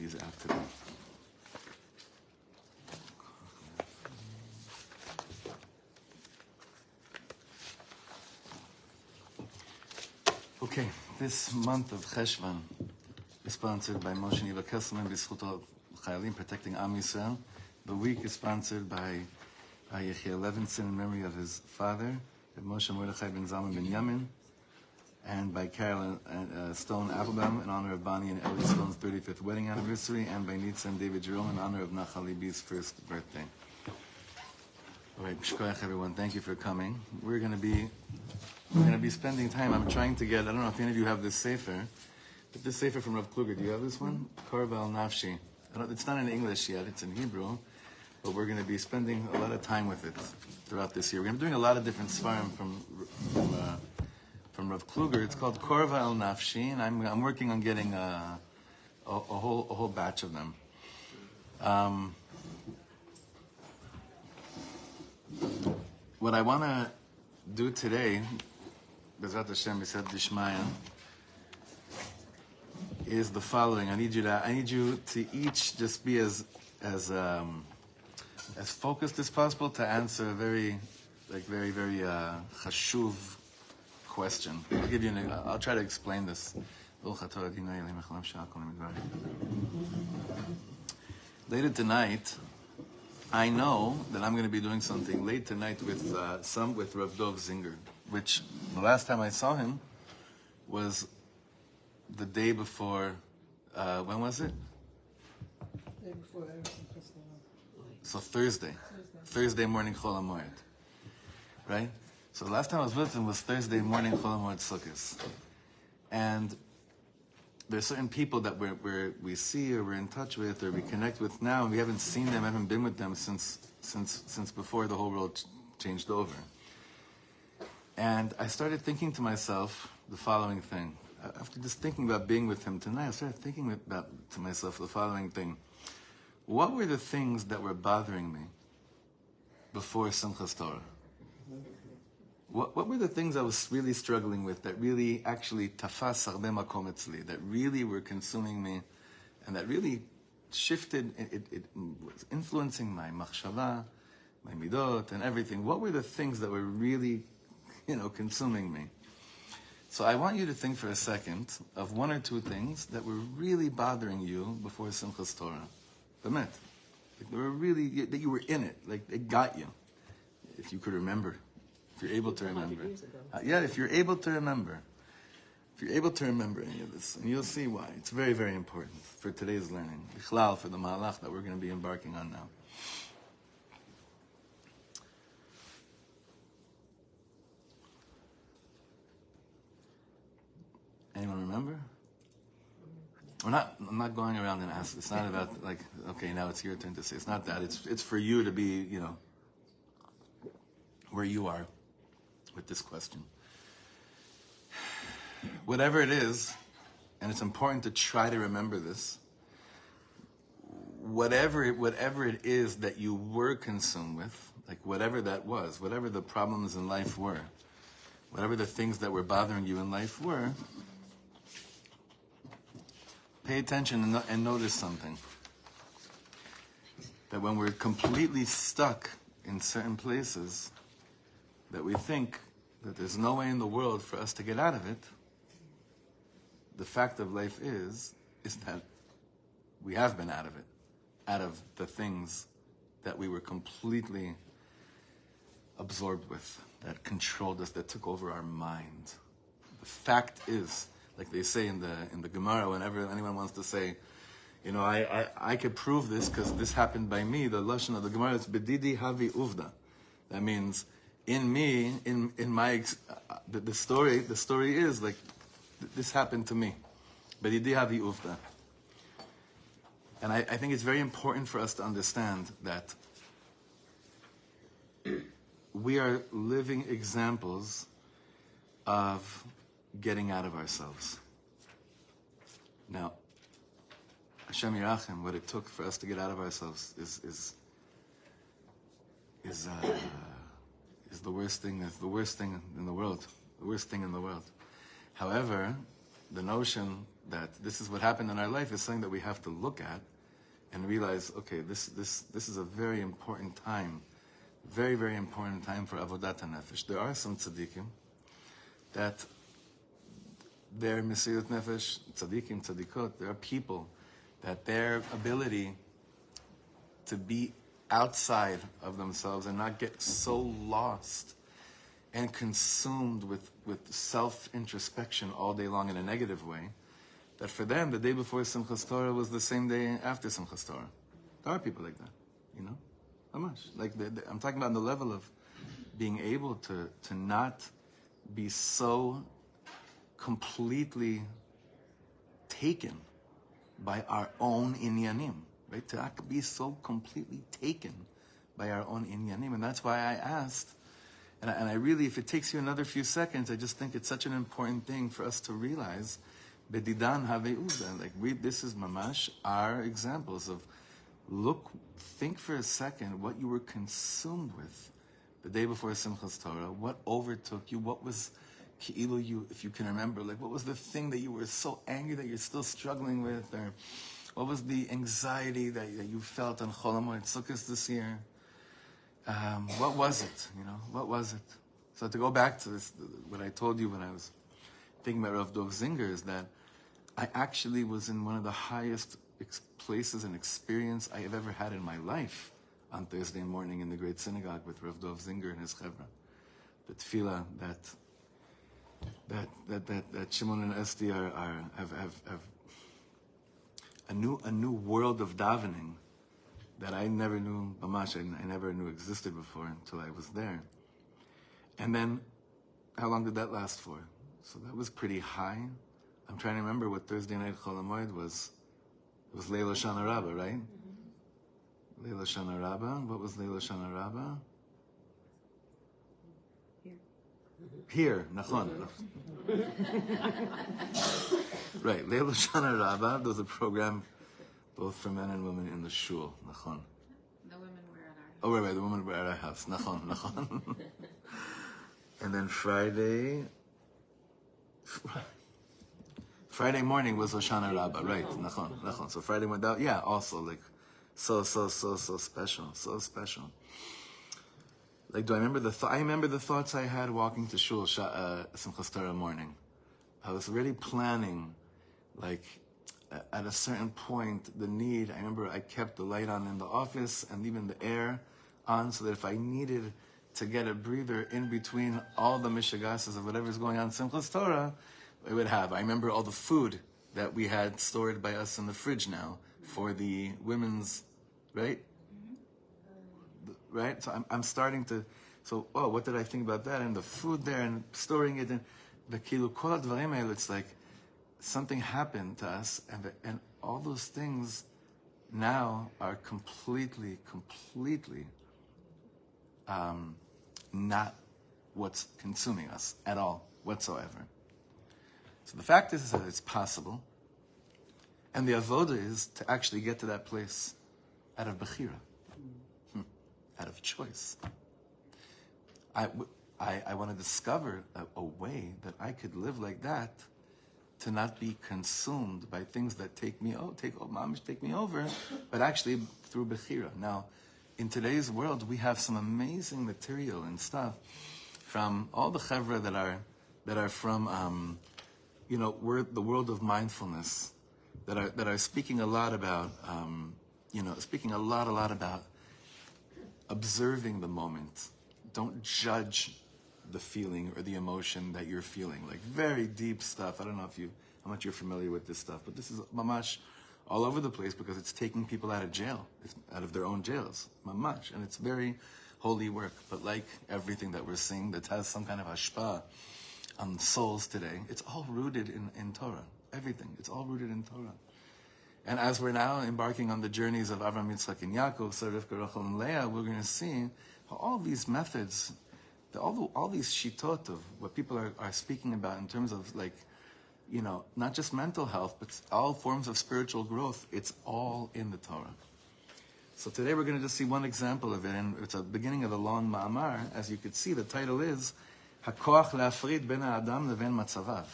these out today. Okay, this month of Cheshvan is sponsored by Moshe Niva Kesselman, blissful Chayalim, protecting Am Yisrael. The week is sponsored by Yechiel Levinson in memory of his father, Moshe Mordechai ben Zalman ben Yamin, and by Carolyn Stone Applebaum in honor of Bonnie and Ellie Stone's 35th wedding anniversary, and by Nitza and David Jerome in honor of Nachal Libi's first birthday. All right, B'shkoyach everyone, thank you for coming. We're going to be spending time. I'm trying to get, I don't know if any of you have this sefer, but this sefer from Rav Kluger, do you have this one? Carbal Nafshi. It's not in English yet, it's in Hebrew, but we're going to be spending a lot of time with it throughout this year. We're going to be doing a lot of different svarim from Rav Kluger. It's called Korva El Nafshi, and I'm working on getting a whole batch of them. What I want to do today, Bezrat Hashem B'Sad Dishmaya, is the following. I need you to each just be as focused as possible to answer a very chashuv question. I'll try to explain this. Later tonight, I know that I'm going to be doing something late tonight with Rav Dov Zinger, which the last time I saw him was the day before. When was it? Day before. So Thursday morning Chol HaMoed, right? So the last time I was with him was Thursday morning Chol HaMoed Sukkos, and there's certain people that we see or we're in touch with or we connect with now, and we haven't seen them, haven't been with them since before the whole world changed over. And I started thinking to myself the following thing. After just thinking about being with him tonight, I started thinking to myself the following thing. What were the things that were bothering me before Simchas Torah? What were the things I was really struggling with that really actually tafas harbe makom etzli, that really were consuming me, and that really shifted, it was influencing my machshava, my midot, and everything? What were the things that were really, consuming me? So I want you to think for a second of one or two things that were really bothering you before Simchas Torah. Bemet. They were really, that you were in it, like it got you. If you could remember. If you're able to remember. If you're able to remember. If you're able to remember any of this. And you'll see why. It's very, very important for today's learning. Bichlal, for the mahalach that we're going to be embarking on now. Anyone remember? I'm not going around and asking. It's not about okay, now it's your turn to say. It's not that. It's for you to be, where you are with this question. Whatever it is, and it's important to try to remember this, whatever it is that you were consumed with, like whatever that was, whatever the problems in life were, whatever the things that were bothering you in life were, pay attention and notice something. That when we're completely stuck in certain places, that we think that there's no way in the world for us to get out of it, the fact of life is that we have been out of it, out of the things that we were completely absorbed with, that controlled us, that took over our mind. The fact is, like they say in the Gemara, whenever anyone wants to say, I could prove this because this happened by me, the lashon of the Gemara is bedidi havi uvda. That means in me, in my the story is like this happened to me. Bedidi havi uvda. And I think it's very important for us to understand that we are living examples of getting out of ourselves. Now, Hashem Yirachem, what it took for us to get out of ourselves is the worst thing. Is the worst thing in the world. The worst thing in the world. However, the notion that this is what happened in our life is something that we have to look at and realize, okay, this is a very important time, very, very important time for Avodat Hanefesh. There are some tzaddikim that their Mesirut Nefesh, tzaddikim, tzaddikot, there are people that their ability to be outside of themselves and not get so lost and consumed with self-introspection all day long in a negative way, that for them, the day before Simchas Torah was the same day after Simchas Torah. There are people like that, you know? How much? Like, I'm talking about on the level of being able to not be so completely taken by our own inyanim, right? To not be so completely taken by our own inyanim. And that's why I asked, and I really, if it takes you another few seconds, I just think it's such an important thing for us to realize, bedidan haveuda, like this is mamash, our examples of, think for a second what you were consumed with the day before Simchas Torah, what overtook you, what was ki'ilu you, if you can remember, like what was the thing that you were so angry that you're still struggling with, or what was the anxiety that you felt on Chol HaMoed Sukkos this year? What was it, you know, what was it? So to go back to this, what I told you when I was thinking about Rav Zinger is that I actually was in one of the highest places and experience I have ever had in my life on Thursday morning in the Great Synagogue with Rav Zinger and his chevra. The tefillah that Shimon and Esti have a new world of davening that I never knew, mamash, I never knew existed before until I was there. And then, how long did that last for? So that was pretty high. I'm trying to remember what Thursday night Chol HaMoed was. It was Leila Shana Rabbah, right? Mm-hmm. Leila Shana Rabbah. What was Leila Shana Rabbah? Here, nachon. Right, Leila Shana Rabbah. There was a program both for men and women in the shul, nachon. The women were at our house. Oh, right, the women were at our house, nachon. And then Friday morning was Hoshana Rabbah, right? Nachon. So Friday went out, yeah, also like so special, so special. Like, do I remember I remember the thoughts I had walking to shul Simchas Torah morning. I was already planning, like, at a certain point, I remember I kept the light on in the office and even the air on so that if I needed to get a breather in between all the mishagasas of whatever's going on in Simchas Torah, I would have. I remember all the food that we had stored by us in the fridge now for the women's, right? Right? So I'm starting to, what did I think about that? And the food there and storing it, and the kilu kol hadvarim haelu, it's like something happened to us, and all those things now are completely not what's consuming us at all, whatsoever. So the fact is that it's possible, and the avoda is to actually get to that place out of bechira, out of choice. I want to discover a way that I could live like that, to not be consumed by things that take me over, but actually through bechira. Now, in today's world, we have some amazing material and stuff from all the chevra that are from the world of mindfulness, that are speaking a lot about about observing the moment. Don't judge the feeling or the emotion that you're feeling. Like very deep stuff. I don't know how much you're familiar with this stuff, but this is mamash all over the place because it's taking people out of jail. It's out of their own jails. Mamash. And it's very holy work. But like everything that we're seeing that has some kind of hashpah on souls today, it's all rooted in Torah. Everything. It's all rooted in Torah. And as we're now embarking on the journeys of Avraham, Yitzchak, and Yaakov, Rivka, Rachel, and Leah, we're going to see how all these methods, all these shitot of what people are speaking about in terms of not just mental health, but all forms of spiritual growth, it's all in the Torah. So today we're going to just see one example of it, and it's a beginning of a long ma'amar. As you could see, the title is Hakoach le'afrid ben ha'adam leven matzavav.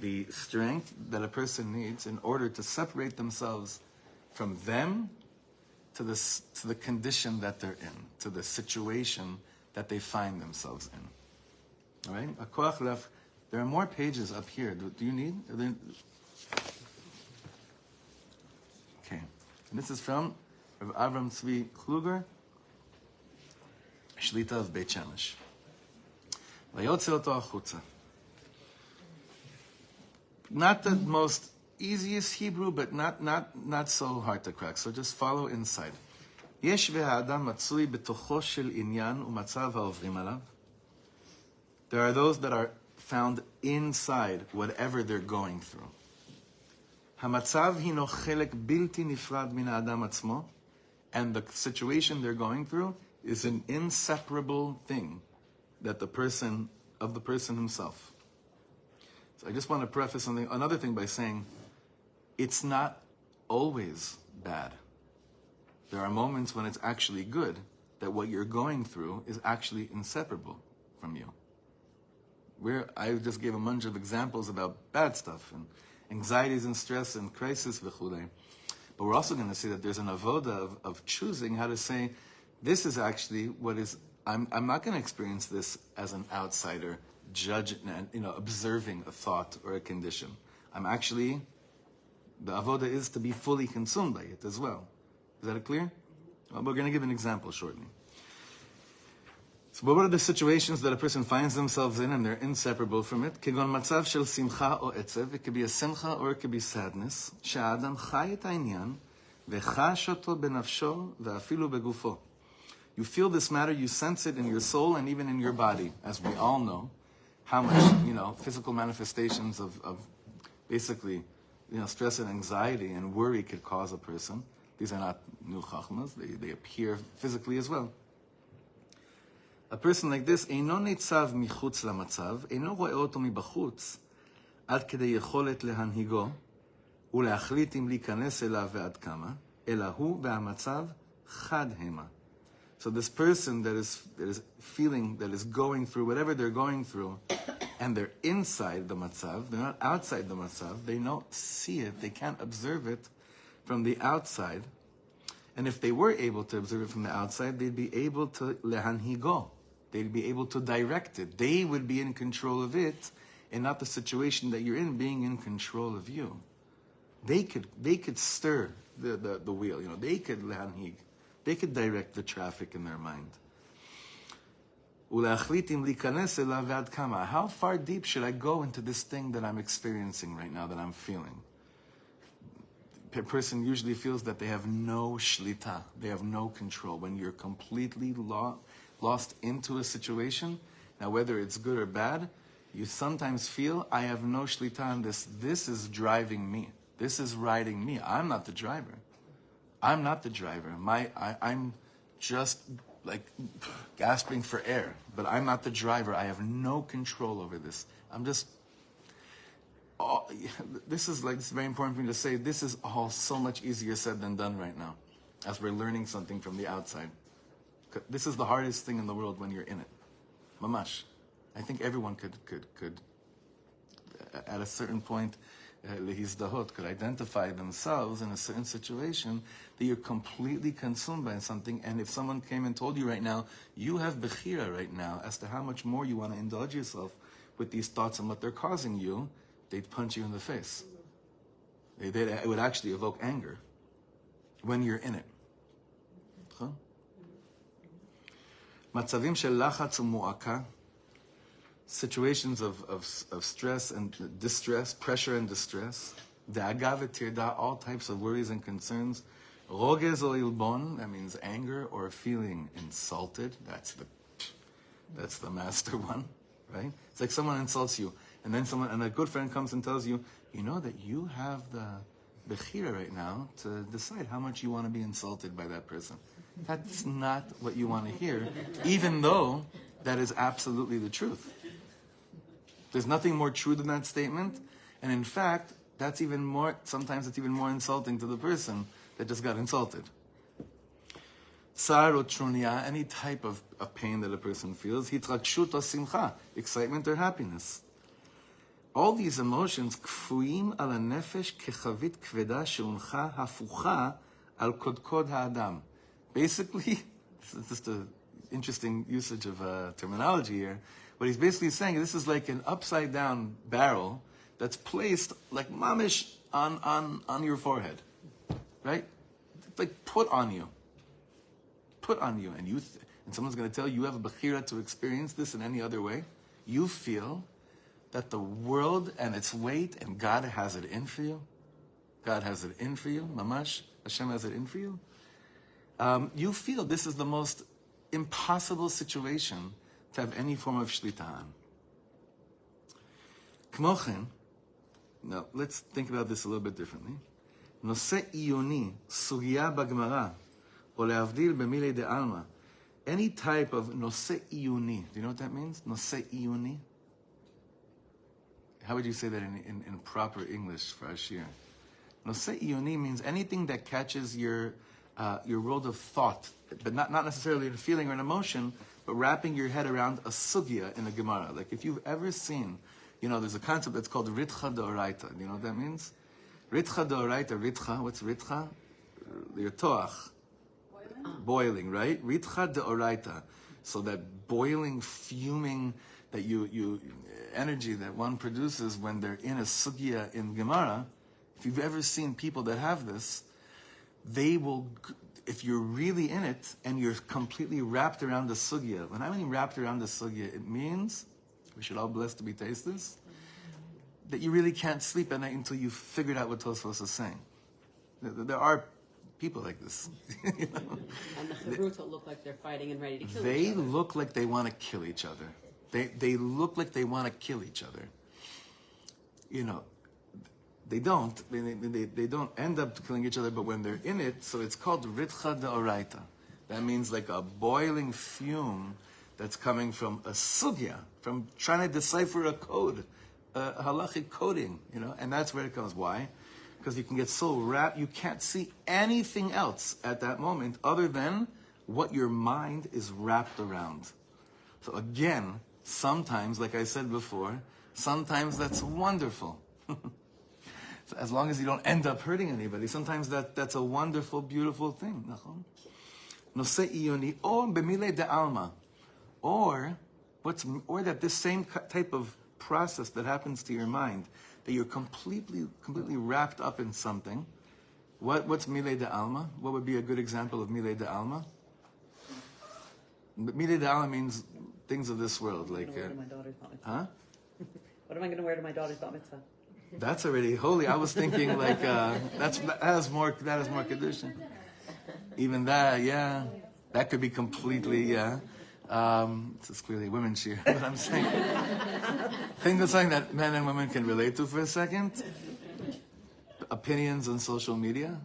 the strength that a person needs in order to separate themselves from them to the condition that they're in, to the situation that they find themselves in. All right? A koach lef. There are more pages up here. Do you need? Okay. And this is from Rav Kluger, Shlita of Beit Shemesh. Vayotze oto achutza. Not the most easiest Hebrew, but not so hard to crack. So just follow inside. Yesh ve'ha'adam matzui betocho shel inyan u'matzav ha'ovrim alav. There are those that are found inside whatever they're going through. Hamatzav hino chelek bilti nifrad min ha'adam atzmo. And the situation they're going through is an inseparable thing that the person himself. So I just want to preface another thing by saying, it's not always bad. There are moments when it's actually good, that what you're going through is actually inseparable from you. I just gave a bunch of examples about bad stuff, and anxieties and stress and crisis, v'chulei. But we're also going to see that there's an avoda of choosing how to say, this is actually what is, I'm not going to experience this as an outsider, observing a thought or a condition. I'm actually, the avoda is to be fully consumed by it as well. Is that clear? Well, we're going to give an example shortly. So what are the situations that a person finds themselves in and they're inseparable from it? Kegon matzav shel simcha o etzev. It could be a simcha or it could be sadness. She'adam chai et ha'inyan vechash oto benafsho ve'afilu begufo. You feel this matter, you sense it in your soul and even in your body, as we all know. How much, physical manifestations of basically, stress and anxiety and worry could cause a person. These are not new chachmas, they appear physically as well. A person like this, אינו ניצב מחוץ למצב, אינו רואה אותו מבחוץ, עד כדי יכולת להנהיגו, ולהחליט אם להיכנס אליו ועד כמה, אלא הוא והמצב חד המה. So this person that is feeling, that is going through whatever they're going through, and they're inside the matzav, they're not outside the matzav, they don't see it, they can't observe it from the outside. And if they were able to observe it from the outside, they'd be able to lehanhigo. They'd be able to direct it. They would be in control of it, and not the situation that you're in being in control of you. They could stir the wheel. They could lehanhig. They could direct the traffic in their mind. How far deep should I go into this thing that I'm experiencing right now, that I'm feeling? A person usually feels that they have no shlita, they have no control. When you're completely lost into a situation, now whether it's good or bad, you sometimes feel, I have no shlita on this. This is driving me. This is riding me. I'm not the driver. I'm not the driver. I'm just like gasping for air, but I'm not the driver. I have no control over this. This is very important for me to say. This is all so much easier said than done right now, as we're learning something from the outside. This is the hardest thing in the world when you're in it. Mamash. I think everyone could at a certain point, could identify themselves in a certain situation that you're completely consumed by something. And if someone came and told you right now, you have bechira right now as to how much more you want to indulge yourself with these thoughts and what they're causing you, they'd punch you in the face. It would actually evoke anger when you're in it. Matzavim shel lachatz u'mu'aka, situations of stress and distress, pressure and distress. Da'aga v'tirda, all types of worries and concerns. Rogez o ilbon, that means anger or feeling insulted. That's the master one, right? It's like someone insults you, and then a good friend comes and tells you, that you have the bechira right now to decide how much you want to be insulted by that person. That's not what you want to hear, even though that is absolutely the truth. There's nothing more true than that statement, and in fact, sometimes it's even more insulting to the person that just got insulted. Tsar or trunia, any type of pain that a person feels, hitrakshut or simcha, excitement or happiness. all these emotions, kfuim al hanefesh kechavit kveda sheuncha hafucha al kodkod ha'adam. Basically, this is just an interesting usage of terminology here. What he's basically saying, this is like an upside down barrel that's placed like mamish on your forehead, right? It's like put on you, and and someone's going to tell you have a bechira to experience this in any other way. You feel that the world and its weight and God has it in for you. God has it in for you, mamash. Hashem has it in for you. You feel this is the most impossible situation to have any form of shlita on. Kmochen, now let's think about this a little bit differently. Nose iyoni, sugiya bagmara, or leavdil b'milei de alma. Any type of nose iyoni. Do you know what that means? Nose iyoni. How would you say that in proper English for Ashir? Nose iyoni means anything that catches your world of thought, but not necessarily a feeling or an emotion, but wrapping your head around a sugya in a Gemara. Like if you've ever seen, there's a concept that's called ritcha d'oraita. Do you know what that means? Ritcha d'oraita, ritcha, what's ritcha? Your toach. Boiling, right? Ritcha d'oraita. So that boiling, fuming, that you energy that one produces when they're in a sugya in Gemara, if you've ever seen people that have this, they will, if you're really in it and you're completely wrapped around the sugya. When I mean wrapped around the sugya, it means, we should all blessed to be tasteless, that you really can't sleep at night until you've figured out what Tosfos is saying. There are people like this. And the Chavruta look like they're fighting and ready to kill each other. They look like they want to kill each other. They look like they want to kill each other. They don't. They don't end up killing each other, but when they're in it, so it's called ritcha d'oraita. That means like a boiling fume that's coming from a sugya, from trying to decipher a code, a halachic coding, and that's where it comes. Why? Because you can get so wrapped, you can't see anything else at that moment other than what your mind is wrapped around. So again, sometimes, like I said before, sometimes that's wonderful. So as long as you don't end up hurting anybody, sometimes that's a wonderful, beautiful thing. Nose iyoni, or b'milei de alma, or that this same type of process that happens to your mind, that you're completely wrapped up in something. What's milei de alma? What would be a good example of milei de alma? Milei de alma means things of this world, like. Huh? What am I going to wear to my daughter's bat mitzvah? That's already holy. I was thinking like that has more kedusha. Even that, yeah, that could be completely, yeah. It's clearly a women's shir, but I'm saying. Think of something that men and women can relate to for a second. Opinions on social media,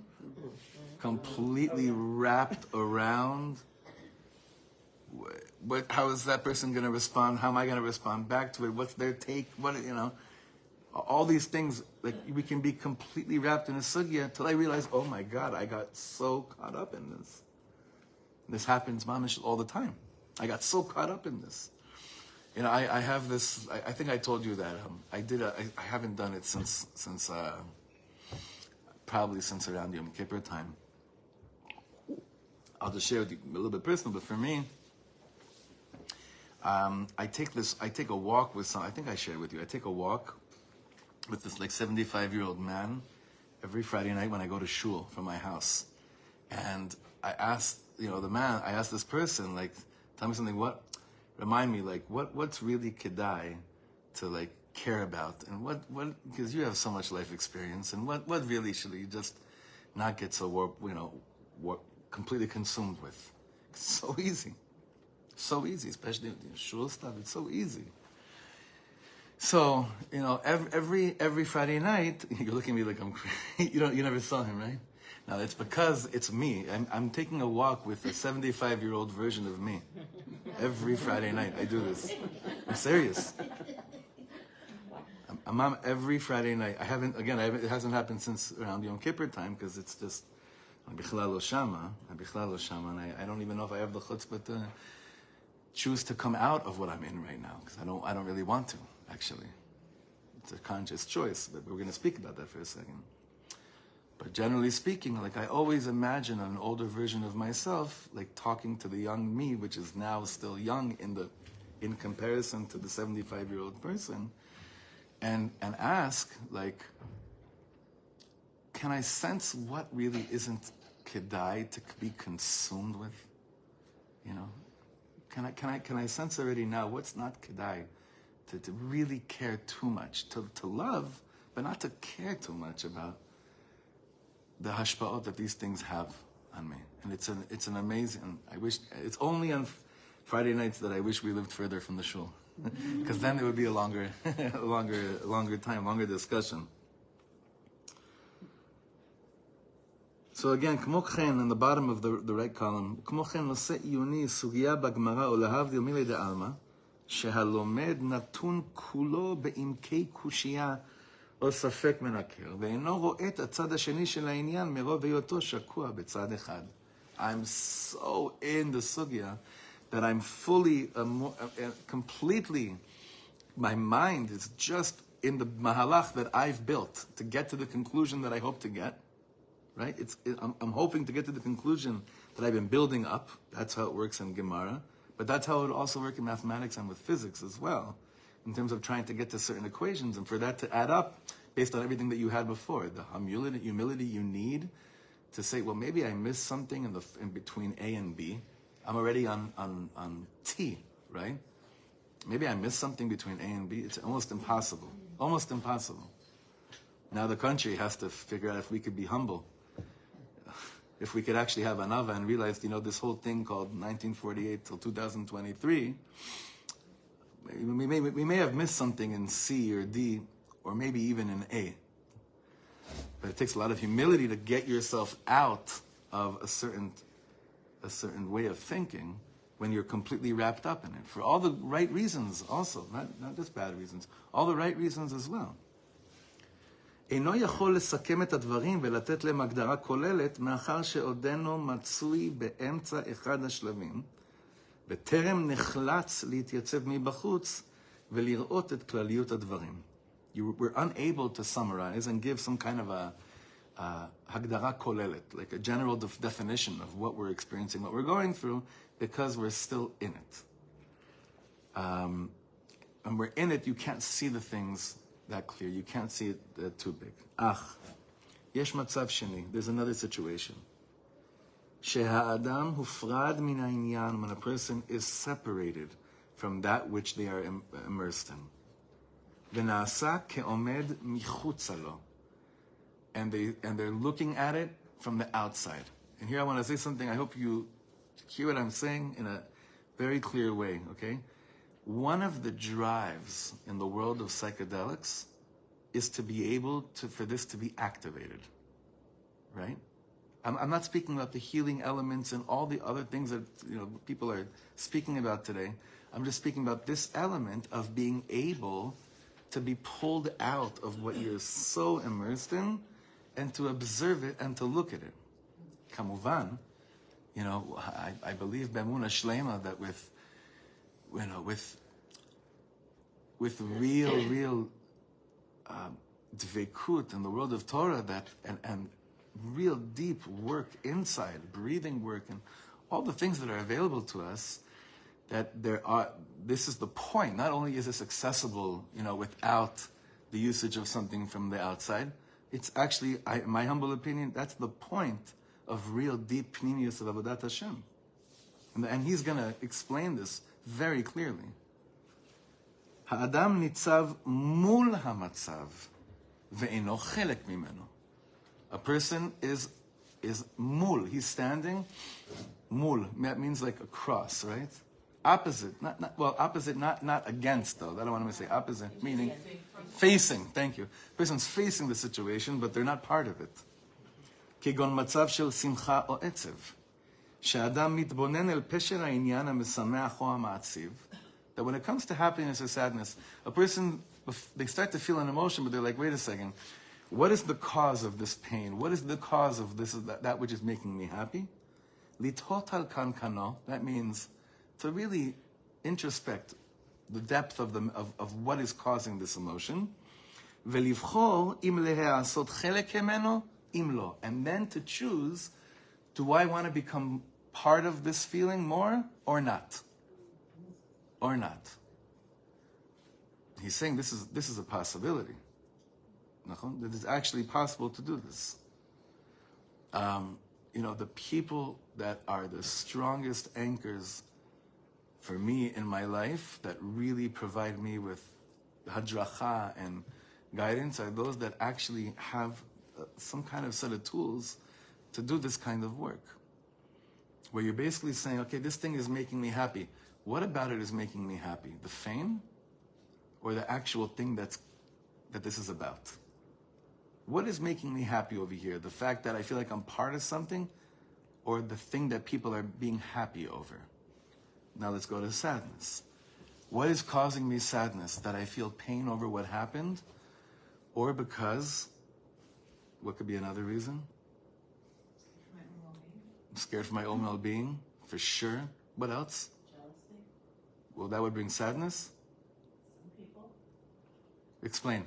completely wrapped around. How is that person going to respond? How am I going to respond back to it? What's their take? All these things, like we can be completely wrapped in a sugya until I realize, oh my God, I got so caught up in this. This happens, mamish, all the time. I got so caught up in this. I have this. I think I told you that I haven't done it since probably since around Yom Kippur time. I'll just share with you a little bit personal, but for me, I take a walk with I think I shared with you. I take a walk with this like 75-year-old man every Friday night when I go to shul from my house. And I asked, I asked this person, like, tell me something, remind me, like, what's really kedai to, like, care about? And what, because you have so much life experience, and what really should you just not get so, completely consumed with? It's so easy. So easy, especially with shul stuff, it's so easy. So, every Friday night, you're looking at me like I'm crazy. You never saw him, right? Now, it's because it's me. I'm taking a walk with a 75-year-old version of me. Every Friday night, I do this. I'm serious. I'm on every Friday night. It hasn't happened since around Yom Kippur time, because it's just, bichlal lo shama, and I don't even know if I have the chutzpah to choose to come out of what I'm in right now, because I don't really want to, actually. It's a conscious choice, but we're going to speak about that for a second. But generally speaking, like I always imagine an older version of myself, like talking to the young me, which is now still young in comparison to the 75-year-old person, and ask, like, can I sense what really isn't kedai to be consumed with? You know, can I sense already now what's not kedai to really care too much, to love, but not to care too much about the hashpa'ot that these things have on me. And it's an amazing, I wish, it's only on Friday nights that I wish we lived further from the shul. Because then it would be a longer time, longer discussion. So again, כמו כן, on the bottom of the right column, כמו כן נושא עיוני סוגיה בגמרא או להבדיל מילי דעלמא, שהלומד נתון כולו בעמקי קושייה או ספק מנקר, ואינו רואה את הצד השני של העניין מרוב היותו שקוע בצד אחד. I'm so in the sugya that I'm fully, completely, my mind is just in the mahalach that I've built to get to the conclusion that I hope to get, right? I'm hoping to get to the conclusion that I've been building up. That's how it works in Gemara. But that's how it would also work in mathematics and with physics as well, in terms of trying to get to certain equations, and for that to add up based on everything that you had before, the humility you need to say, well, maybe I missed something in between A and B. I'm already on T, right? Maybe I missed something between A and B. It's almost impossible. Almost impossible. Now the country has to figure out if we could be humble. If we could actually have anava and realize, this whole thing called 1948 till 2023, we may have missed something in C or D, or maybe even in A. But it takes a lot of humility to get yourself out of a certain way of thinking when you're completely wrapped up in it. For all the right reasons also, not just bad reasons, all the right reasons as well. אינו יכול לסכם את הדברים ולתת להם הגדרה כוללת מאחר שעודנו מצוי באמצע אחד השלבים בטרם נחלץ להתייצב מבחוץ ולראות את כלליות הדברים. We're unable to summarize and give some kind of a הגדרה כוללת, like a general definition of what we're experiencing, what we're going through, because we're still in it. And we're in it, you can't see the things that clear. You can't see it too big. יש מצב שני. There's another situation. שהאדם הופרד מן העניין, when a person is separated from that which they are immersed in. ונעשה כעומד מחוצה לו. And they're looking at it from the outside. And here I want to say something. I hope you hear what I'm saying in a very clear way, okay? One of the drives in the world of psychedelics is to be able for this to be activated, right? I'm not speaking about the healing elements and all the other things that people are speaking about today. I'm just speaking about this element of being able to be pulled out of what you're so immersed in and to observe it and to look at it. Kamuvan, I believe B'emunah Shlema that with real dveikut in the world of Torah, that and real deep work inside, breathing work, and all the things that are available to us, that this is the point. Not only is this accessible, without the usage of something from the outside, it's actually, in my humble opinion, that's the point of real deep pnimius of Avodat Hashem. And he's going to explain this very clearly. האדם ניצב מול המצב ואינו חלק ממנו. A person is mul. He's standing mul. That means like a cross, right? Opposite, opposite, not against though. I don't want to say opposite, meaning facing. Thank you. Person's facing the situation, but they're not part of it. כגון מצב של שמחה או עצב. שהאדם מתבונן אל פשר העניין המשמח או המעציב. That when it comes to happiness or sadness, a person, they start to feel an emotion, but they're like, wait a second, what is the cause of this pain? What is the cause of that which is making me happy? Litot al kankano, that means to really introspect the depth of what is causing this emotion, ולבחור אם להעשות חלק ממנו, אם לא. And then to choose, do I want to become part of this feeling more or not? Or not? He's saying this is a possibility. That it's actually possible to do this. The people that are the strongest anchors for me in my life, that really provide me with hadracha and guidance, are those that actually have some kind of set of tools to do this kind of work. Where you're basically saying, okay, this thing is making me happy. What about it is making me happy? The fame or the actual thing that this is about? What is making me happy over here? The fact that I feel like I'm part of something, or the thing that people are being happy over? Now let's go to sadness. What is causing me sadness? That I feel pain over what happened? Or because, what could be another reason? I'm scared for my own well-being, for sure. What else? Jealousy. Well, that would bring sadness? Some people. Explain.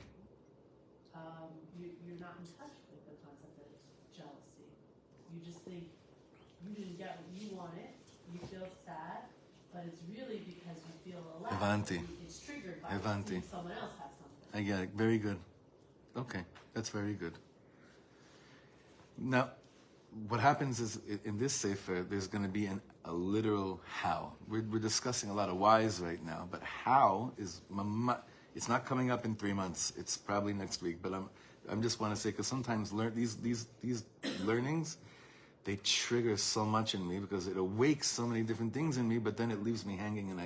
You're not in touch with the concept that it's jealousy. You just think you didn't get what you wanted. You feel sad, but it's really because you feel alive. Avanti. It's triggered by Avanti. seeing someone else have something. I get it. Very good. Okay, that's very good. Now, what happens is, in this sefer, there's going to be a literal how. We're discussing a lot of whys right now, but how is, it's not coming up in 3 months. It's probably next week. But I'm just want to say, because sometimes these learnings, they trigger so much in me, because it awakes so many different things in me, but then it leaves me hanging, and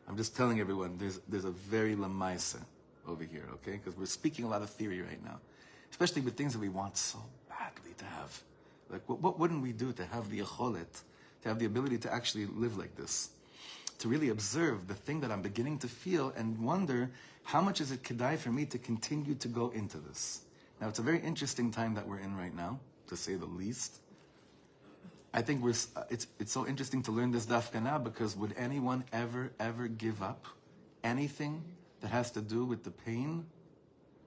I'm just telling everyone, there's a very lamaisa over here, okay? Because we're speaking a lot of theory right now, especially with things that we want so badly to have. Like, what wouldn't we do to have the yacholet, to have the ability to actually live like this? To really observe the thing that I'm beginning to feel and wonder, how much is it kedai for me to continue to go into this? Now, it's a very interesting time that we're in right now, to say the least. I think it's so interesting to learn this dafka now, because would anyone ever give up anything that has to do with the pain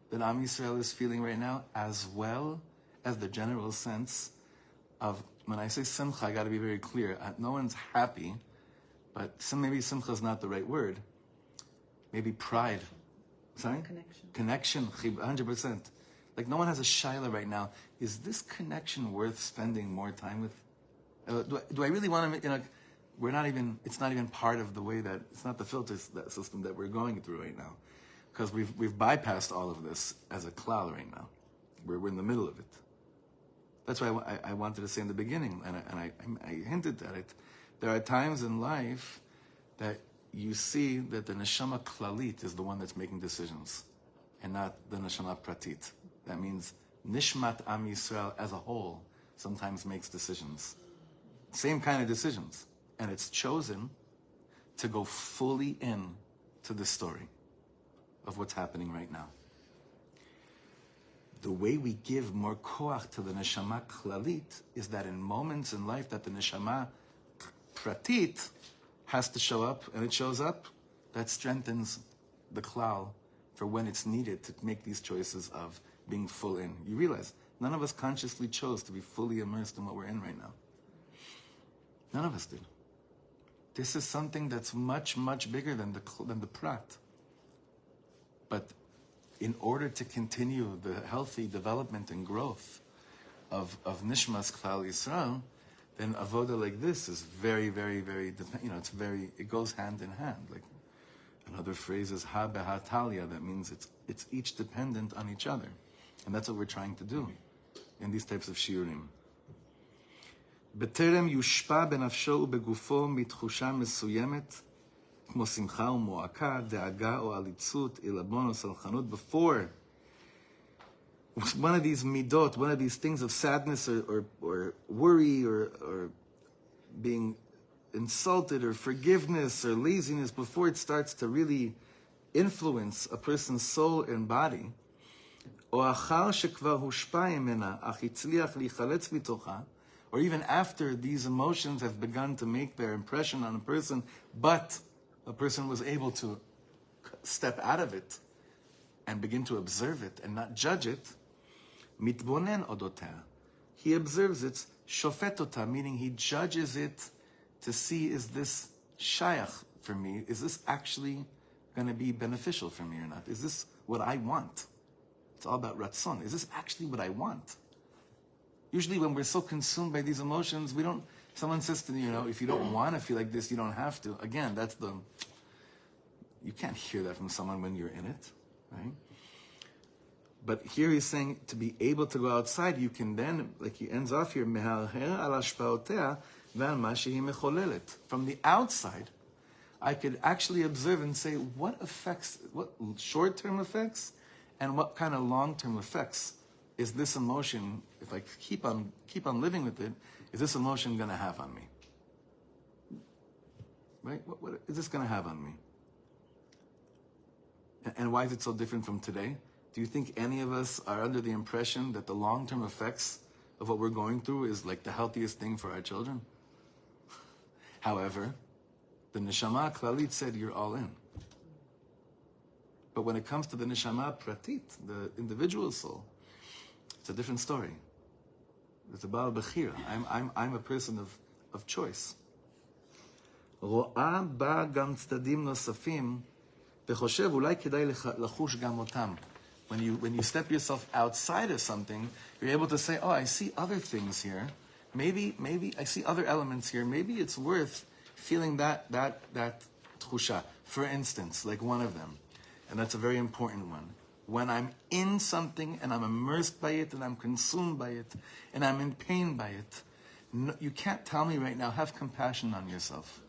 that Am Yisrael is feeling right now, as well as the general sense of, when I say simcha, I got to be very clear. No one's happy, but maybe simcha is not the right word. Maybe pride. Sorry? Connection. 100%. Like, no one has a shaila right now. Is this connection worth spending more time with? Do I really want to, it's not even part of the way that, it's not the filter system that we're going through right now. Because we've bypassed all of this as a klal right now. We're in the middle of it. That's why I wanted to say in the beginning, and I hinted at it. There are times in life that you see that the neshama klalit is the one that's making decisions, and not the neshama pratit. That means nishmat Am Yisrael as a whole sometimes makes decisions. Same kind of decisions. And it's chosen to go fully in to the story of what's happening right now. The way we give more koach to the neshama klalit is that in moments in life that the neshama pratit has to show up, and it shows up, that strengthens the klal for when it's needed to make these choices of being full in. You realize, none of us consciously chose to be fully immersed in what we're in right now. None of us did. This is something that's much, much bigger than the prat. But in order to continue the healthy development and growth of Nishmas Klal Yisrael, then avoda like this is very, very, very, it goes hand in hand. Like, another phrase is ha behatalya, that means it's each dependent on each other. And that's what we're trying to do in these types of shiurim. בטרם יושפע בנפשו ובגופו מתחושה מסוימת, כמו שמחה ומועקה, דאגה או עליצות, עילבון או סלחנות, before one of these midot, one of these things of sadness or worry or being insulted or forgiveness or laziness, before it starts to really influence a person's soul and body, או אחר שכבר הושפע ממנה, אך הצליח להיחלץ מתוכה, or even after these emotions have begun to make their impression on a person, but a person was able to step out of it and begin to observe it and not judge it, mitbonen odotea. He observes it, shofet ota, meaning he judges it to see, is this shayach for me? Is this actually going to be beneficial for me or not? Is this what I want? It's all about ratzon. Is this actually what I want? Usually when we're so consumed by these emotions, someone says to me, if you don't want to feel like this, you don't have to. Again, you can't hear that from someone when you're in it, right? But here he's saying to be able to go outside, you can then, like he ends off here, from the outside, I could actually observe and say what short-term effects and what kind of long-term effects is this emotion, if I keep on living with it, is this emotion going to have on me? Right? What is this going to have on me? And why is it so different from today? Do you think any of us are under the impression that the long-term effects of what we're going through is like the healthiest thing for our children? However, the neshama klalit said you're all in. But when it comes to the neshama pratit, the individual soul, it's a different story. It's a baal bechira. I'm a person of choice. רואה בה גם צדדים נוספים וחושב אולי כדאי לחוש גם אותם. When you step yourself outside of something, you're able to say, oh, I see other things here. Maybe I see other elements here. Maybe it's worth feeling that tchusha. For instance, like one of them. And that's a very important one. When I'm in something and I'm immersed by it and I'm consumed by it and I'm in pain by it, you can't tell me right now, have compassion on yourself.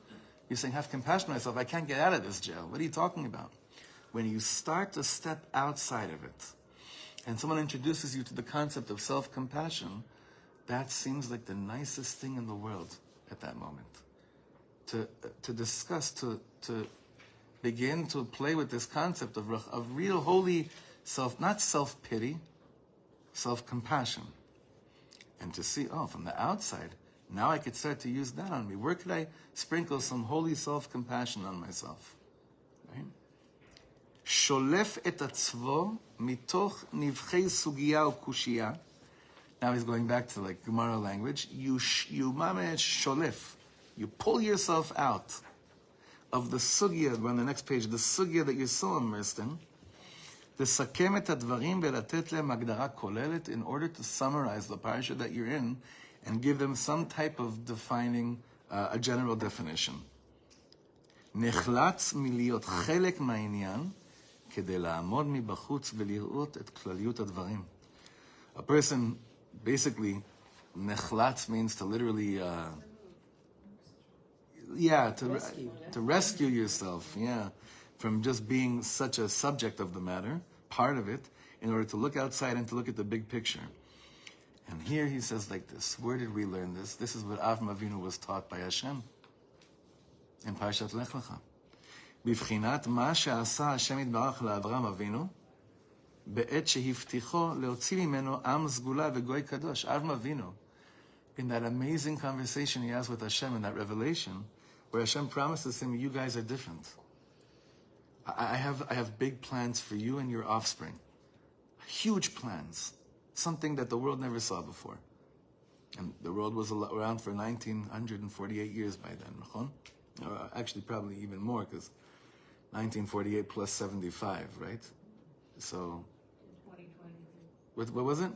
You're saying, have compassion on myself. I can't get out of this jail. What are you talking about? When you start to step outside of it, and someone introduces you to the concept of self-compassion, that seems like the nicest thing in the world at that moment. To discuss, to begin to play with this concept of real holy not self-pity, self-compassion. And to see, from the outside, now I could start to use that on me. Where could I sprinkle some holy self-compassion on myself? Right? שולף את עצמו מתוך נבחי סוגיה וקושיה. Now he's going back to like Gemara language. You mamesh sholef. You pull yourself out of the sugya, on the next page, the sugya that you're so immersed in. לסכם את הדברים ולתת להם הגדרה כוללת in order to summarize the parasha that you're in and give them some type of defining, a general definition. נחלץ מלהיות חלק מהעניין כדי לעמוד מבחוץ ולראות את כלליות הדברים. A person, basically, נחלץ means to literally, to rescue yourself, from just being such a subject of the matter, part of it, in order to look outside and to look at the big picture. And here he says like this. Where did we learn this? This is what Avram Avinu was taught by Hashem in Parashat Lech Lecha. בבחינת מה שעשה השם יתברך לאברהם אבינו בעת שהבטיחו להוציא ממנו עם סגולה וגוי קדוש. Avram Avinu, in that amazing conversation he has with Hashem in that revelation, where Hashem promises him, you guys are different. I have big plans for you and your offspring. Huge plans. Something that the world never saw before. And the world was around for 1948 years by then. Or actually probably even more, because 1948 plus 75, right? So, what was it?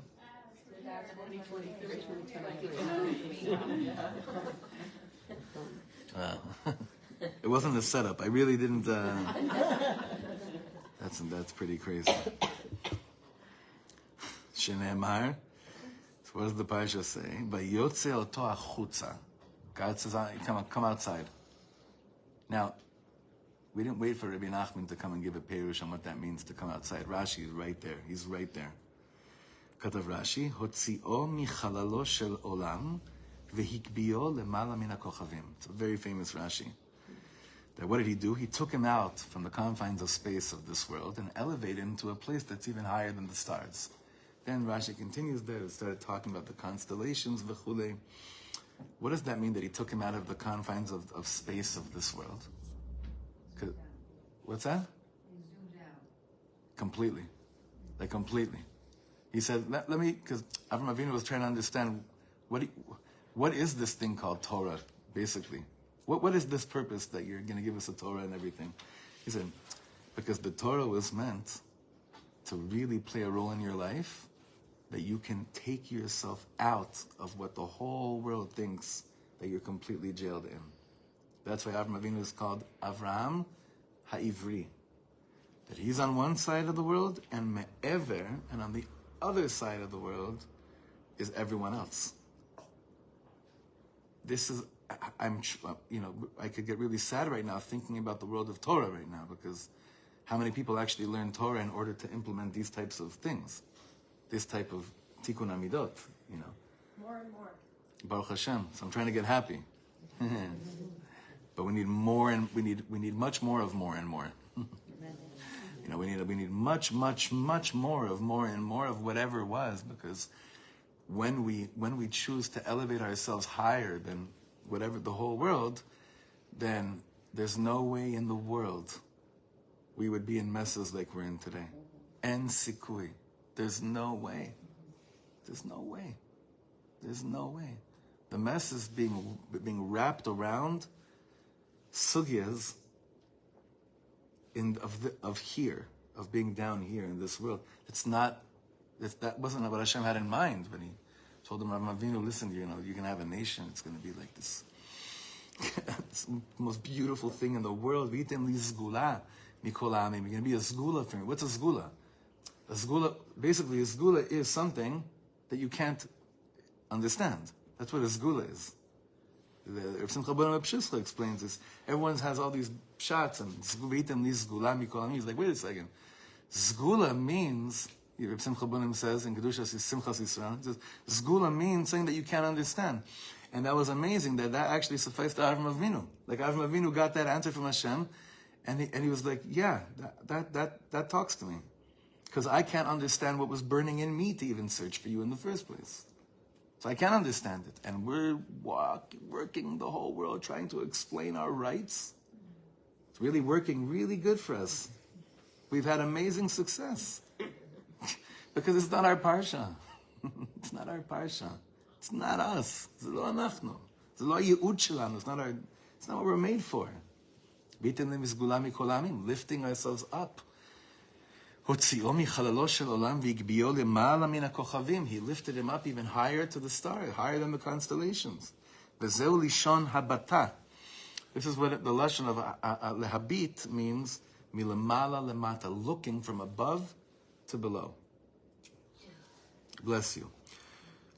It wasn't a setup. I really didn't. That's pretty crazy. Shenemar. So what does the parasha say? Vayotze oto achutza. God says, come outside. Now, we didn't wait for Rabbi Nachman to come and give a perush on what that means to come outside. Rashi is right there. He's right there. Katav Rashi, Hotzio michalalo shel olam vehikbio lemala min hakochavim. It's a very famous Rashi. That what did he do? He took him out from the confines of space of this world and elevated him to a place that's even higher than the stars. Then Rashi continues there and started talking about the constellations, v'chulei. What does that mean that he took him out of the confines of space of this world? What's that? He zoomed out. Completely. like completely. He said, let me, because Avraham Avinu was trying to understand what is this thing called Torah, basically? What is this purpose that you're going to give us a Torah and everything? He said, because the Torah was meant to really play a role in your life, that you can take yourself out of what the whole world thinks that you're completely jailed in. That's why Avraham Avinu is called Avraham Ha'ivri. That he's on one side of the world, and Me'ever, and on the other side of the world, is everyone else. This is, I could get really sad right now thinking about the world of Torah right now, because how many people actually learn Torah in order to implement these types of things? This type of tikkun amidot, More and more. Baruch Hashem. So I'm trying to get happy. But we need more, and we need much more of more and more. We need much more and more of whatever it was, because when we choose to elevate ourselves higher than whatever the whole world, then there's no way in the world we would be in messes like we're in today. En sikui. There's no way. There's no way. There's no way. The mess is being wrapped around sugyas of being down here in this world. That wasn't what Hashem had in mind when he told him, Rav Avinu, listen, you're going to have a nation. It's going to be like this, this most beautiful thing in the world. You're going to be a sgula for me. What's a sgula? A sgula is something that you can't understand. That's what a sgula is. Rav Simcha ben Rav Shlomo explains this. Everyone has all these shots and he's like, wait a second. Sgula means, Rav Simcha ben says in Kedushas Simchas Yisrael, he says, Sgula means something that you can't understand. And that was amazing that actually sufficed to Avraham Avinu. Like Avraham Avinu got that answer from Hashem, and he was like, yeah, that talks to me. Because I can't understand what was burning in me to even search for you in the first place. So I can't understand it. And we're working the whole world trying to explain our rights. It's really working really good for us. We've had amazing success. Because it's not our parsha. It's not our parsha. It's not us. It's lo anachnu. It's lo yi'ud shelanu. It's not what we're made for. Lifting ourselves up. He lifted him up even higher to the stars, higher than the constellations. This is what the lashon of lehabit means, milamala lemata, looking from above to below. Bless you.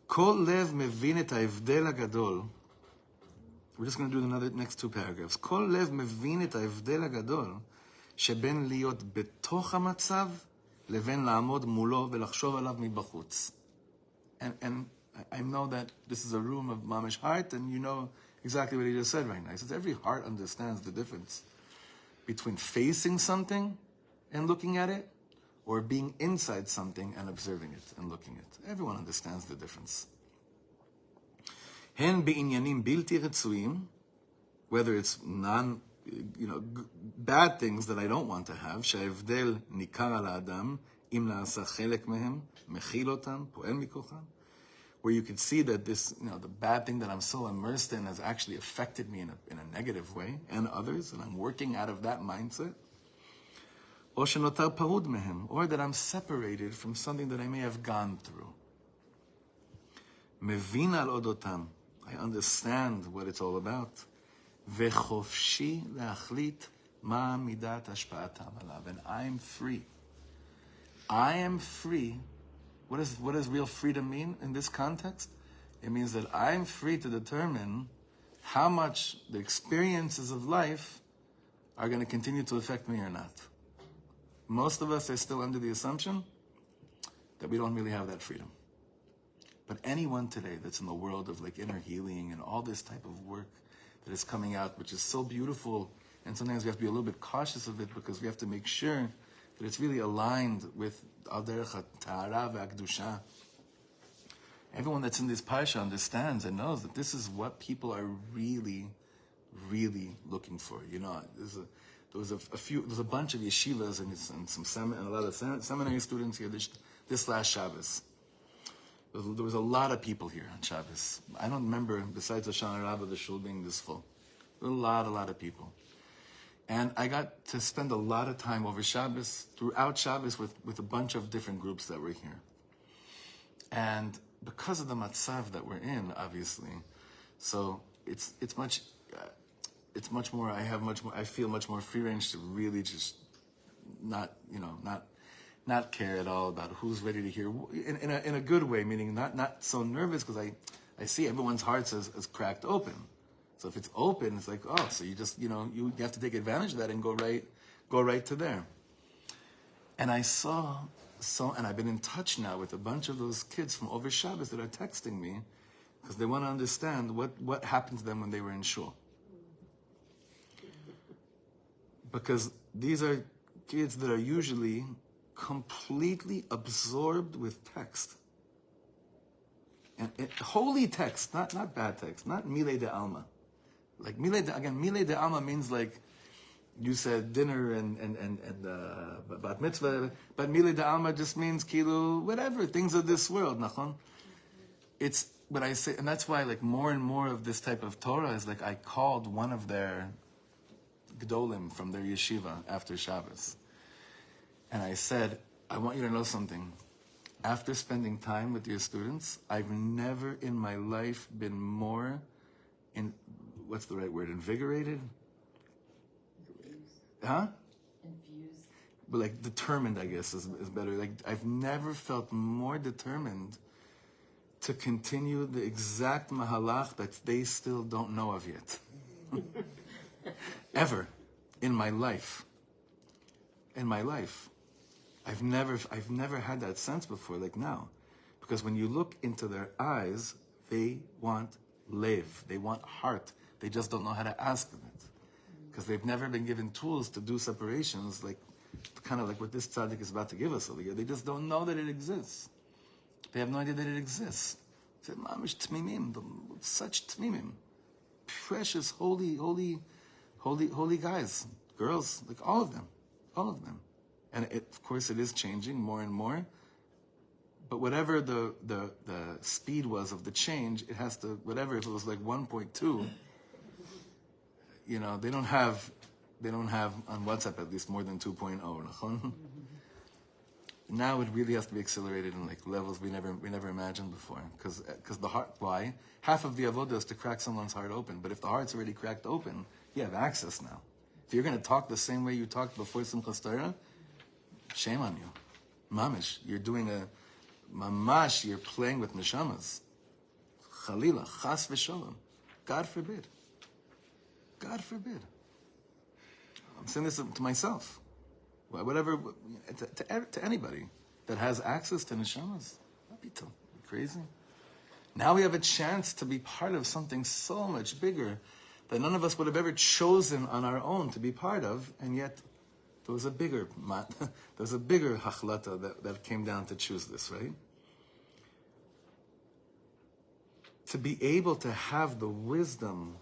Kol lev mevin et ha'evdel hagadol. We're just going to do the next two paragraphs. Kol lev mevin et ha'evdel hagadol שבין להיות בתוך המצב לבין לעמוד מולו ולחשוב עליו מבחוץ. And I know that this is a room of mamish heart, and you know exactly what he just said right now. He says every heart understands the difference between facing something and looking at it, or being inside something and observing it and looking at it. Everyone understands the difference. הן בעניינים בלתי רצויים, whether it's bad things that I don't want to have, שההבדל ניכר על האדם, אם נעשה חלק מהם, מכיל אותם, פועל מכוחם, where you can see that this, the bad thing that I'm so immersed in has actually affected me in a negative way, and others, and I'm working out of that mindset. או שנותר פרוד מהם, or that I'm separated from something that I may have gone through. מבין על אודותם, I understand what it's all about. וחופשי להחליט מה מידת השפעתם עליו. And I'm free. I am free. What does real freedom mean in this context? It means that I'm free to determine how much the experiences of life are going to continue to affect me or not. Most of us are still under the assumption that we don't really have that freedom. But anyone today that's in the world of like inner healing and all this type of work that is coming out, which is so beautiful, and sometimes we have to be a little bit cautious of it because we have to make sure that it's really aligned with al derech ha'tahara ve'akdusha. Everyone that's in this parsha understands and knows that this is what people are really, really looking for. there was a bunch of yeshivas and a lot of seminary students here this last Shabbos. There was a lot of people here on Shabbos. I don't remember, besides the Shana Rabbah, the shul being this full. A lot of people. And I got to spend a lot of time over Shabbos, throughout Shabbos, with a bunch of different groups that were here. And because of the matzav that we're in, obviously, so it's much more. I feel much more free range to really just not care at all about who's ready to hear in a good way, meaning not so nervous, because I see everyone's hearts as cracked open. So if it's open, it's like, oh, so you just you have to take advantage of that and go right to there. And I saw. And I've been in touch now with a bunch of those kids from over Shabbos that are texting me because they want to understand what happened to them when they were in shul. Because these are kids that are usually completely absorbed with text. And holy text, not bad text, not mile de alma. Like mile de alma means like, you said dinner and bat mitzvah, but mile de alma just means kilu, whatever, things of this world, nachon? It's what I say, and that's why like more and more of this type of Torah is like I called one of their gedolim from their yeshiva after Shabbos. And I said, I want you to know something. After spending time with your students, I've never in my life been more what's the right word, invigorated? Huh? Infused. But like determined, I guess, is better. Like I've never felt more determined to continue the exact mahalach that they still don't know of yet. Ever in my life. I've never had that sense before, like now. Because when you look into their eyes, they want lev, they want heart. They just don't know how to ask them it. Because they've never been given tools to do separations, like kind of like what this tzaddik is about to give us over here. They just don't know that it exists. They have no idea that it exists. Mamish tmimim, such tmimim, precious, holy guys, girls, like all of them. And of course, it is changing more and more. But whatever the speed was of the change, it has to, whatever, if it was like 1.2, they don't have on WhatsApp at least more than 2.0. Now it really has to be accelerated in like levels we never imagined before. Because the heart, why? Half of the avodah is to crack someone's heart open. But if the heart's already cracked open, you have access now. If you're going to talk the same way you talked before Simchas Torah, shame on you. Mamish, you're doing you're playing with neshamas. Chalila, chas v'shalom. God forbid. God forbid. I'm saying this to myself. Whatever, to anybody that has access to neshamas. That'd be crazy. Now we have a chance to be part of something so much bigger that none of us would have ever chosen on our own to be part of, and yet there was a bigger hachlata that came down to choose this, right? To be able to have the wisdom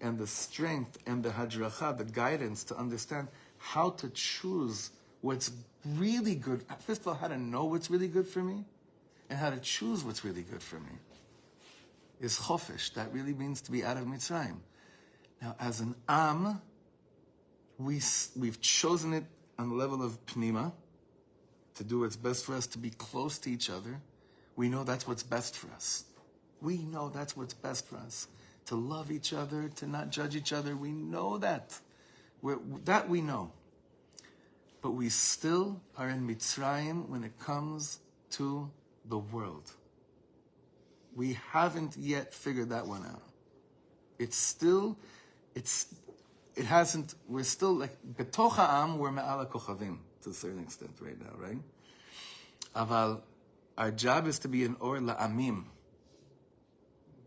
and the strength and the hadracha, the guidance to understand how to choose what's really good. First of all, how to know what's really good for me and how to choose what's really good for me is chofesh. That really means to be out of Mitzrayim. Now, as an am, we've chosen it on the level of pnima, to do what's best for us, to be close to each other. We know that's what's best for us. We know that's what's best for us. To love each other, to not judge each other. We know that. That we know. But we still are in Mitzrayim when it comes to the world. We haven't yet figured that one out. It hasn't, we're still like, betoch ha'am, we're me'ala kochavim, to a certain extent right now, right? Aval, our job is to be an or la'amim,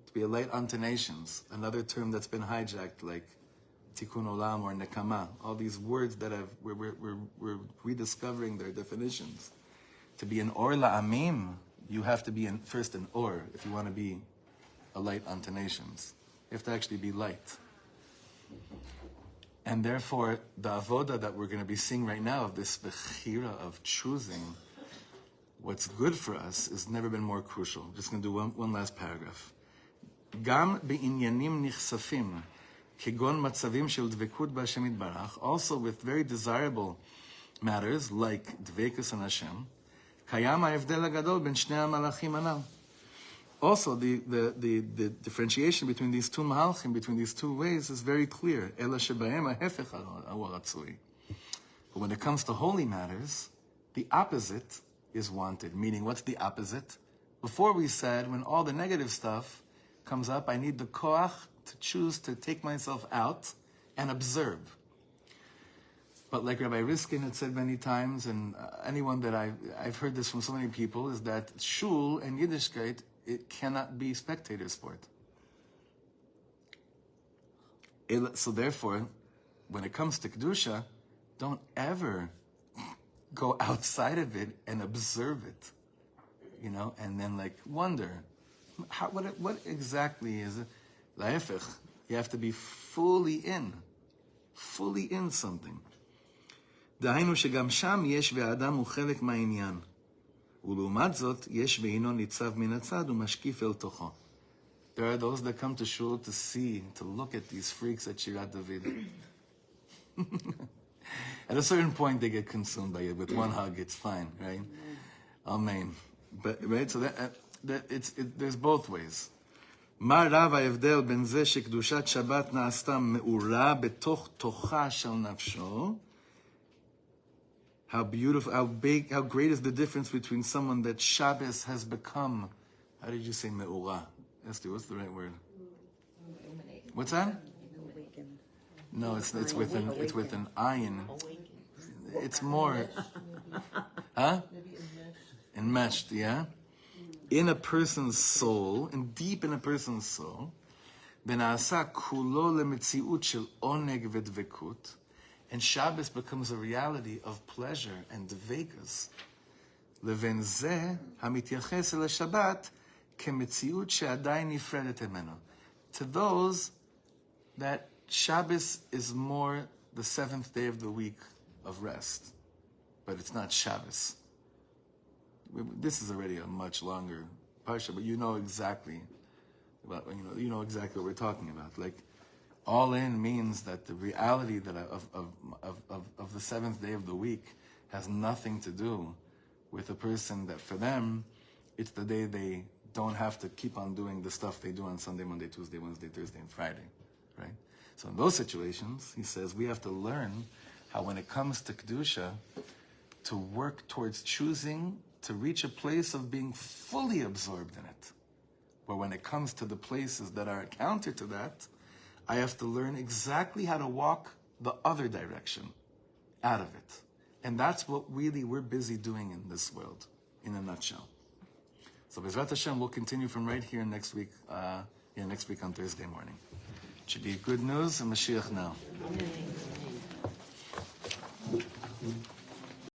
to be a light unto nations, another term that's been hijacked, like tikkun olam or nekama, all these words that we're rediscovering their definitions. To be an or la'amim, you have to be first an or, if you want to be a light unto nations. You have to actually be light. And therefore, the Avodah that we're going to be seeing right now, of this bechira of choosing what's good for us, has never been more crucial. I'm just going to do one last paragraph. Gam be'inyanim nichsafim, kegon matzavim shel dvekut b'Hashem yitbarach, also with very desirable matters like dvekus and Hashem, kayam ha'evdel hagadol ben shnei ha'malachim anal. Also, the differentiation between these two mahalchim, between these two ways, is very clear. Ela shebahem ha'hefech ha'ratzui. But when it comes to holy matters, the opposite is wanted. Meaning, what's the opposite? Before we said, when all the negative stuff comes up, I need the koach to choose to take myself out and observe. But like Rabbi Riskin had said many times, and anyone that I've heard this from so many people, is that shul and Yiddishkeit, it cannot be spectator sport. So therefore, when it comes to Kedusha, don't ever go outside of it and observe it, and then wonder, what exactly is it? La'efech, you have to be fully in something. דהיינו שגם שם יש והאדם הוא חלק מהעניין. ולעומת זאת, יש והינו ניצב מן הצד ומשקיף אל תוכו. There are those that come to shul to see, to look at these freaks at Shirat David. At a certain point, they get consumed by it. With one hug, it's fine, right? Amen. But right, so there's both ways. מה רב ההבדל בין זה שקדושת שבת נעשתה מאורה בתוך תוכה של נפשו? How beautiful, how big, how great is the difference between someone that Shabbos has become. How did you say me'ura? Esther, what's the right word? What's that? No, it's with an ayin. It's more, huh? Enmeshed, yeah? In a person's soul, and deep in a person's soul, bena'asa kulo lemetziut shel oneg v'dvekut, and Shabbos becomes a reality of pleasure and dvekas. Leven zeh hamityaches el Shabbat kemetziut she'adayin nifredet emeno. To those that Shabbos is more the seventh day of the week of rest, but it's not Shabbos. This is already a much longer parsha, but you know exactly what we're talking about. All in means that the reality that of the seventh day of the week has nothing to do with a person that for them, it's the day they don't have to keep on doing the stuff they do on Sunday, Monday, Tuesday, Wednesday, Thursday, and Friday, right? So in those situations, he says, we have to learn how when it comes to Kedusha, to work towards choosing to reach a place of being fully absorbed in it. But when it comes to the places that are counter to that, I have to learn exactly how to walk the other direction out of it. And that's what really we're busy doing in this world, in a nutshell. So Bezrat Hashem, we'll continue from right here next week on Thursday morning. It should be good news and Mashiach now.